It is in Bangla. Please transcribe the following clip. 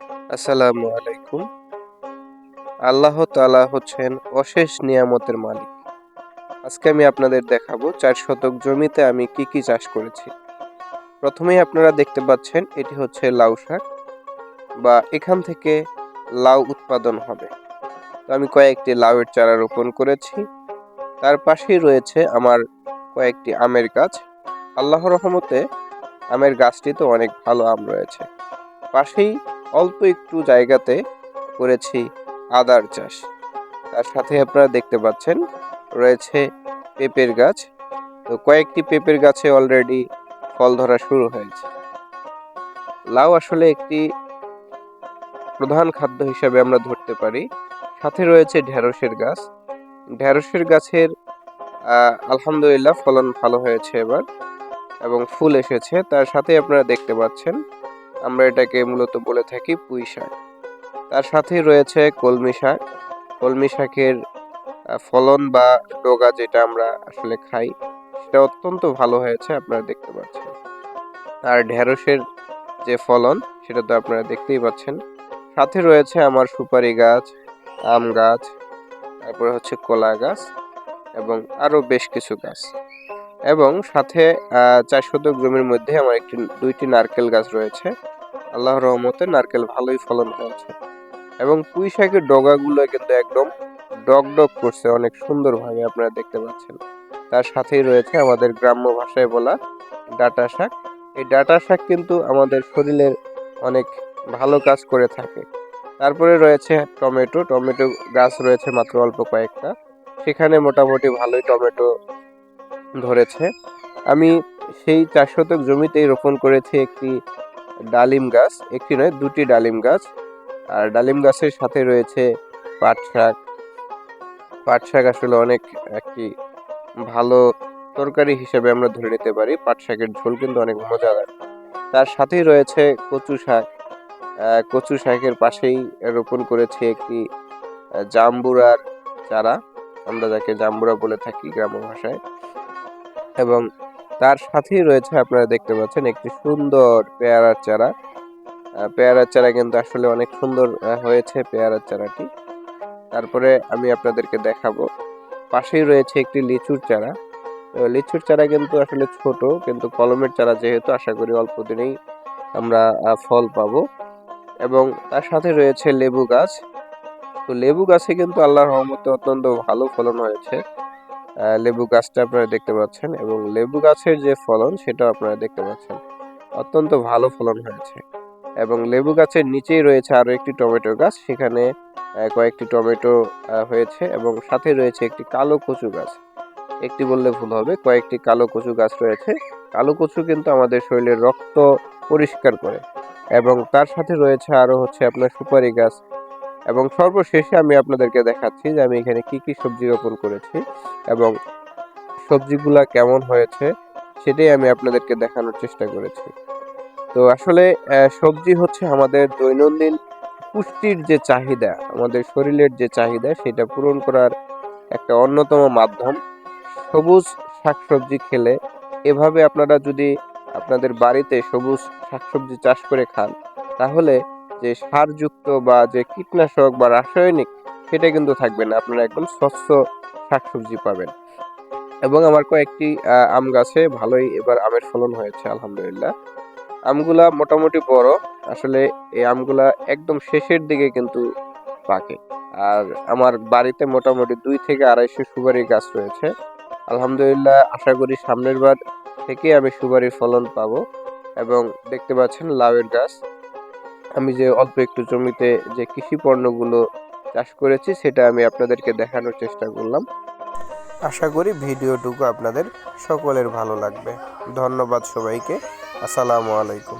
আসসালামু আলাইকুম। আল্লাহ তাআলা হচ্ছেন অশেষ নিয়ামতের মালিক। আজকে আমি আপনাদের দেখাবো ৪ শতক জমিতে আমি কি কি চাষ করেছি। প্রথমেই আপনারা দেখতে পাচ্ছেন এটি হচ্ছে লাউ শাক বা এখান থেকে লাউ উৎপাদন হবে। তো আমি কয়েকটি লাউয়ের চারা রোপণ করেছি। তার পাশেই রয়েছে আমার কয়েকটি আমের গাছ। আল্লাহর রহমতে আমের গাছটিতে অনেক ভালো আম রয়েছে। পাশেই অল্প একটু জায়গাতে করেছি আদার চাষ। তার সাথে আপনারা দেখতে পাচ্ছেন রয়েছে পেঁপের গাছ। তো কয়েকটি পেঁপের গাছে অলরেডি ফল ধরা শুরু হয়েছে। লাউ আসলে একটি প্রধান খাদ্য হিসেবে আমরা ধরতে পারি। সাথে রয়েছে ঢেঁড়সের গাছ। ঢেঁড়সের গাছের আলহামদুলিল্লাহ ফলন ভালো হয়েছে এবার এবং ফুল এসেছে। তার সাথে আপনারা দেখতে পাচ্ছেন আমরা এটাকে মূলত বলে থাকি পুঁই শাক। তার সাথেই রয়েছে কলমি শাক। কলমি শাকের ফলন বা ডগা যেটা আমরা আসলে খাই সেটা অত্যন্ত ভালো হয়েছে, আপনারা দেখতে পাচ্ছেন। আর ঢেঁড়সের যে ফলন সেটা তো আপনারা দেখতেই পাচ্ছেন। সাথে রয়েছে আমার সুপারি গাছ, আম গাছ, তারপরে হচ্ছে কলা গাছ এবং আরো বেশ কিছু গাছ। এবং সাথে ৪ শতক জমির মধ্যে আমার দুইটি নারকেল গাছ রয়েছে। আল্লাহর রহমতে নারকেল ভালোই ফলন হয়েছে। এবং পুঁই শাকের ডগাগুলো কিন্তু একদম ডগডগ করছে অনেক সুন্দরভাবে, আপনারা দেখতে পাচ্ছেন। তার সাথেই রয়েছে আমাদের গ্রাম্য ভাষায় বলা ডাঁটা শাক। এই ডাঁটা শাক কিন্তু আমাদের শরীরের অনেক ভালো কাজ করে থাকে। তারপরে রয়েছে টমেটো। টমেটো গাছ রয়েছে মাত্র অল্প কয়েকটা, সেখানে মোটামুটি ভালোই টমেটো ধরেছে। আমি সেই ৪ শতক জমিতেই রোপণ করেছি একটি ডালিম গাছ, একটি নয় দুটি ডালিম গাছ। আর ডালিম গাছের সাথে রয়েছে পাট শাক। পাট শাক আসলে অনেক একটি ভালো তরকারি হিসেবে আমরা ধরে নিতে পারি। পাট শাকের ঝোল কিন্তু অনেক মজাদার। তার সাথেই রয়েছে কচু শাক। কচু শাকের পাশেই রোপণ করেছি একটি জাম্বুরার চারা, আমরা যাকে জাম্বুরা বলে থাকি গ্রাম্য ভাষায়। এবং তার সাথেই রয়েছে আপনারা দেখতে পাচ্ছেন একটি সুন্দর পেয়ারার চারা। পেয়ারার চারা কিন্তু আসলে অনেক সুন্দর হয়েছে পেয়ারার চারাটি। তারপরে আমি আপনাদেরকে দেখাবো পাশেই রয়েছে একটি লিচুর চারা। লিচুর চারা কিন্তু আসলে ছোট, কিন্তু কলমের চারা যেহেতু আশা করি অল্প দিনেই আমরা ফল পাবো। এবং তার সাথে রয়েছে লেবু গাছ। তো লেবু গাছে কিন্তু আল্লাহর রহমতে অত্যন্ত ভালো ফলন হয়েছে। লেবু গাছটা আপনারা দেখতে পাচ্ছেন এবং লেবু গাছের যে ফলন সেটাও আপনারা দেখতে পাচ্ছেন, অত্যন্ত ভালো ফলন হয়েছে। এবং লেবু গাছের নিচেই রয়েছে আরো একটি টমেটো গাছ, সেখানে কয়েকটি টমেটো হয়েছে এবং সাথে রয়েছে একটি কালো কচু গাছ। একটি বললে ভুল হবে, কয়েকটি কালো কচু গাছ রয়েছে। কালো কচু কিন্তু আমাদের শরীরের রক্ত পরিষ্কার করে। এবং তার সাথে রয়েছে আরো হচ্ছে আপনার সুপারি গাছ। এবং সর্বশেষে আমি আপনাদেরকে দেখাচ্ছি যে আমি এখানে কি কি সবজি রোপণ করেছি এবং সবজিগুলা কেমন হয়েছে সেটাই আমি আপনাদেরকে দেখানোর চেষ্টা করেছি। তো আসলে সবজি হচ্ছে আমাদের দৈনন্দিন পুষ্টির যে চাহিদা, আমাদের শরীরের যে চাহিদা সেটা পূরণ করার একটা অন্যতম মাধ্যম। সবুজ শাকসবজি খেলে, এভাবে আপনারা যদি আপনাদের বাড়িতে সবুজ শাকসবজি চাষ করে খান, তাহলে যে সারযুক্ত বা যে কীটনাশক বা রাসায়নিক সেটা কিন্তু থাকবে না, আপনারা একদম স্বচ্ছ শাকসবজি পাবেন। এবং আমার কয়েকটি আম গাছে ভালোই এবার আমের ফলন হয়েছে আলহামদুলিল্লাহ। আমগুলা মোটামুটি বড়। আসলে এই আমগুলা একদম শেষের দিকে কিন্তু পাকে। আর আমার বাড়িতে মোটামুটি ২ থেকে ২৫০ সুপারি গাছ রয়েছে। আলহামদুলিল্লাহ আশা করি সামনের বার থেকে আমি সুপারির ফলন পাবো। এবং দেখতে পাচ্ছেন লাউয়ের গাছ। আমি যে অল্প একটু জমিতে যে কৃষি পণ্যগুলো চাষ করেছি সেটা আমি আপনাদেরকে দেখানোর চেষ্টা করলাম। আশা করি ভিডিওটুকু আপনাদের সকলের ভালো লাগবে। ধন্যবাদ সবাইকে। আসসালামু আলাইকুম।